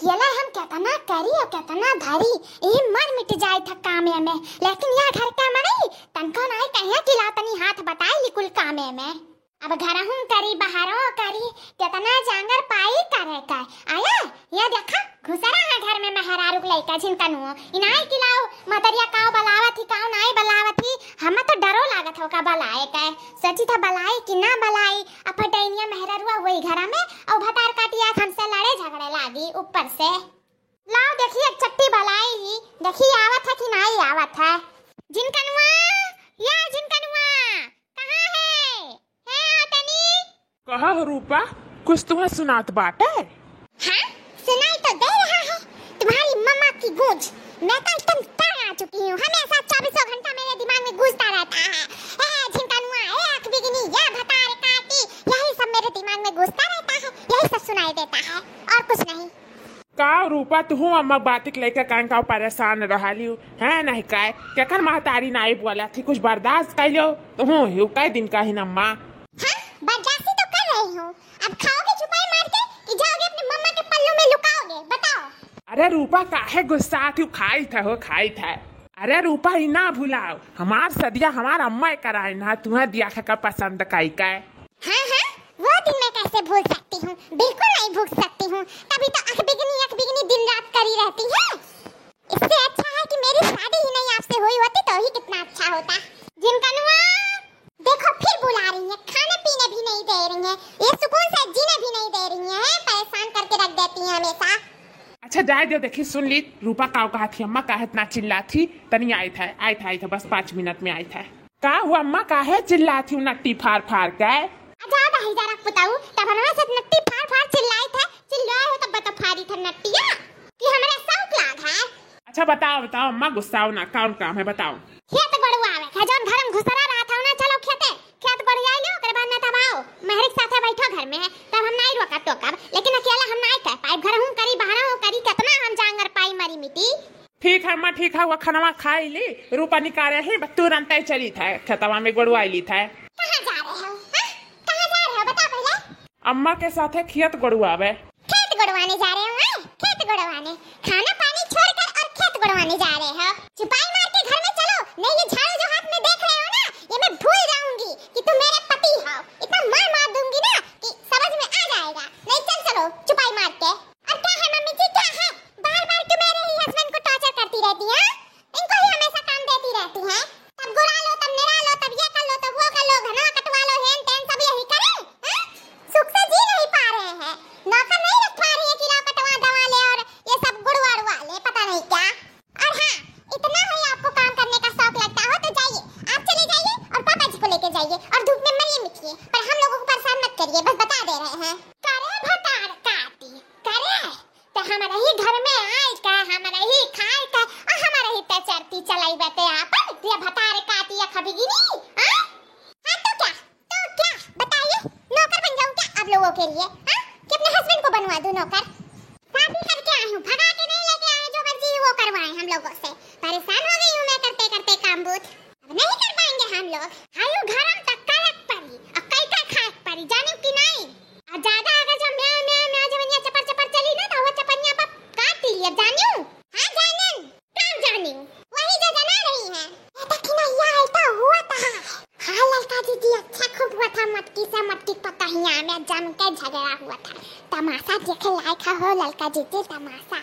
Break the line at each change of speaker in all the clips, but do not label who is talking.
अकेला हम कितना करी और कितना धरी ये मर मिट जाए था कामे में, लेकिन यह घर का मई तनको नहीं कहिया कि तनी हाथ बताई कुल कामे में। अब घर हूँ करी बाहरों करी कितना जांगर पाई करे का आया ये देखा घुसरा है घर में मेहरारू लइका झिनकनु इनाई किलाओ मतरिया काव बलावत ही काव नाई बलावत ही हमें तो डरो लागत हो का बलाए का सची था बलाई कि ना बलाई अपटैनिया मेहरारुआ वही घर में और भतार काटिया हमसे लड़े झगड़े लागी ऊपर से। लाओ देखिए चट्टी बलाई ही देखिए आवत है कि नहीं आवत है। झिनकनुआ या झिनकनुआ कहां है आतनी
कहा हो रूपा कुछ तुम्हें सुनात बाटे?
हाँ सुनाई तो दे रहा है तुम्हारी मम्मा की गूंज। मैं तो एकदम तंग आ चुकी हूँ, हमेशा 24 घंटा मेरे दिमाग में गूंजता रहता है झिनकनुआ आँख बिगनी या भतार काटी यही सब मेरे दिमाग में गूंजता रहता है, यही सब सुनाई देता है और कुछ नहीं।
का रूपा तू अम्मा बातिक लेकर कान का परेशान रहाली है नहीं काय केकर महतारी नाई बोला थी कुछ बर्दाश्त कर लो तू हिउ कई दिन का ही नम्मा।
हाँ बर्दाश्त तो कर रही हूँ, अब खाओगे छुपाई मार के कि जाओगे अपनी मम्मा के पल्लू में लुकाओगे बताओ।
अरे रूपा काहे गुस्सा थी खाई था अरे रूपा ही ना भुलाओ हमार सदिया हमार अम्मा कराए ना तुम्हें दिया का पसंद कई का।
हाँ वो दिन मैं कैसे भूल सकती हूँ, बिल्कुल नहीं भूल सकती हूँ, तभी तो अख बिगनी दिन रात करी रहती है। इससे अच्छा है कि मेरी शादी ही नहीं आपसे हुई होती तो ही कितना अच्छा होता। झिनकनुआ देखो फिर बुला रही है, खाने पीने भी नहीं दे रही है, ये सुकून से जीने भी नहीं दे रही है, परेशान करके रख देती है हमेशा।
अच्छा जाए दो देखी सुन ली रूपा काव कहा थी अम्मा काहे इतना चिल्ला थी तनी आई था बस 5 मिनट में आई था। का हुआ अम्मा काहे चिल्ला थी नट्टी फाड़ फाड़ के?
ज्यादा ही जरा बताऊं तब हमारे साथ नट्टी फाड़ चिल्लाए थे, चिल्लाए हो तब बता फाड़ी था नट्टिया कि हमारे शौक लाग है।
अच्छा बताओ अम्मा गुस्साओ ना कौन काम है बताओ।
खेत बड़ुआ आवे खजन घर में घुसरा रहा था ना चलो खेत बढ़िया लो ओकर बाद ना तब आओ महरिक साथे बैठो घर में तब हम नहीं रोका टोकब, लेकिन अकेला हम नहीं कह पाए घर हूं करी बाहर हूं करी कितना हम जांगर पाई मरी मिट्टी।
ठीक है अम्मा ठीक है वो खाना खाई ली रूपा निकाले ही तुरंत चली था खेतवा में गड़ुआई ली था।
कहां जा रहे हो कहां जा रहे हो बता पहले।
अम्मा के साथ खेत गड़ुआवे।
खेत गड़वाने जा रहे हो खेत गड़वाने खाना पानी छोड़कर और खेत गड़वाने जा रहे हो, छुपाई मार के घर में चलो नहीं ये झाड़ू जो हाथ में देख रहे हो ना ये मैं भूल जाऊंगी कि तुम मेरे पति हो, इतना मार दूंगी ना कि समझ में आ जाएगा। नहीं चलो छुपाई मार के। और क्या है मम्मी जी क्या है बार क्यों मेरे ही हस्बैंड को टॉर्चर करती रहती है, इनको ही हमेशा काम देती रहती है, तब गुरा लो तब निरा लो तब ये कर लो तब वो कर लो घना कटवा लो हेन टेन सब यही करे सुख से जी नहीं पा रहे हैं, नौकर नहीं रख पा रही है कि कटवा दवा ले और ये सब गुड़वाड़वा ले पता नहीं क्या। और हाँ इतना ही आपको काम करने का शौक लगता हो तो जाइए आप चले जाइए और पापा जी को लेके जाइए और धूप में मरिए मिटिए पर हम लोगों को परेशान मत करिए बस बता दे रहे हैं। करे भतार काटी करे तो हमारे ही घर में आए का हमारे ही खाए का और हमारे ही चरती चलाई बैठे आप ये भतार काटी या खबीगिनी हां तो क्या बताइए नौकर बन जाऊं क्या आप लोगों के लिए हां कि अपने हस्बैंड को बनवा दूं नौकर। शादी करके आई हूं भगा के नहीं लेके आए जो मर्जी वो करवाएं हम लोगों से, परेशान हो गई हूं मैं करते काम बूथ अब नहीं कर पाएंगे हम लोग। हायो घर तक करक पड़ी और कई का खाक पड़ी जाने की नहीं और ज्यादा अगर जब मैं जवनिया चपर चली ना तो वो चपनिया पर काट लिया जानियो। हां जानन काम जानियो वही जो जना रही है लेकिन यह तो हुआ था। हां ललका दीदी अच्छा खूब हुआ था मटकी पता ही में जम के झगड़ा हुआ था तमाशा देखे लायक हो ललका दीदी तमाशा।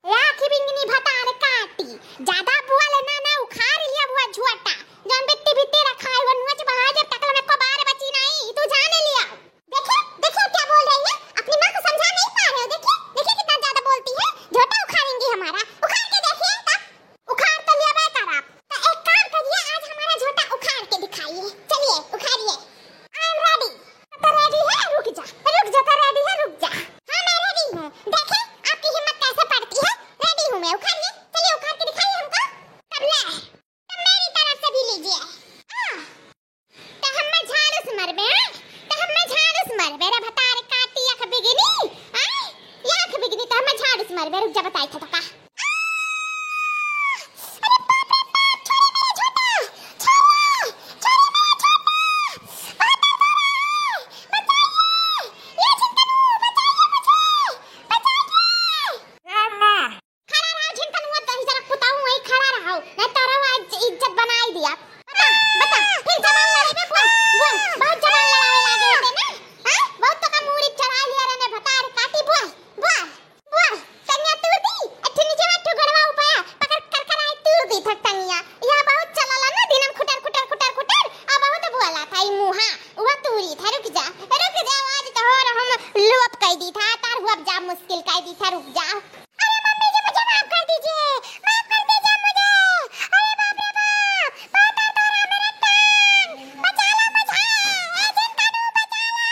राखी बिंगनी भतार काटी ज्यादा बुआ लेना ना उखाड़ लिया बुआ झुआटा जौन बिट्टी रखा है वो नुच बहा जब तक में को बार बची नहीं तू जाने लिया। देखो क्या बोल रही है अपनी मां को समझा नहीं पा रहे हो, देखिए कितना ज्यादा बोलती है झोटा उखाड़ेंगी हमारा उखाड़ के देखिए तब उखाड़ तो लिया बेकार आप तो एक काम करिए आज हमारा झोटा उखाड़ के दिखाइए चलिए उखाड़िए। आई एम रेडी तो रेडी है रुक जा तो रेडी है रुक जा। हां मैं रेडी हूं देखें आपकी हिम्मत कैसे पड़ती है रेडी हूं मैं उखाड़िए चलिए उखाड़ के दिखाइए हमको कब ले तो मेरी तरफ से भी लीजिए तो हम में झाड़ू स्मर मेरा भतार काटी या खबिगनी या खबिगनी तो हम झाड़ू स्मर रुक जा बताई था तो का। अरे बाप रे बाप छोरी मेरा छोटा छोरी मेरा छोटा बताइए ये चिंतनु बताइए मुझे बताइए। रुक जाओ। अरे मम्मी जी मुझे माफ कर दीजिए, माफ कर दीजिए मुझे। अरे बाप रे बाप, पता तो रहा मेरा टांग, बचा लो मुझे, ए जिंकानू बचा लो।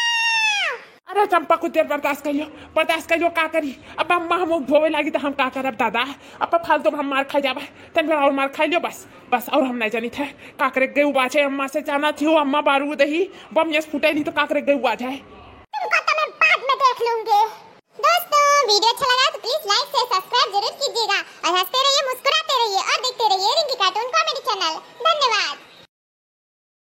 अरे चंपा कुछ देर बर्दाश्त करियो का करी। अब अम्मा हम धोवे लागी तो हम का करब दादा। अब फालतू हम मार खा जाबे, तन फिर और मार खा लियो बस और हम नहीं जानी थे का करे गई बाचे। अम्मा से जाना थी, अम्मा बारूद ही बम यस फूटे नहीं तो का करे गई आ जाए।
तुमको तो मैं बाद में देख लूंगी। दोस्तों वीडियो अच्छा लगा तो प्लीज लाइक से सब्सक्राइब जरूर कीजिएगा और हंसते रहिए, मुस्कुराते रहिए और देखते रहिए रिंकी कार्टून कॉमेडी चैनल। धन्यवाद।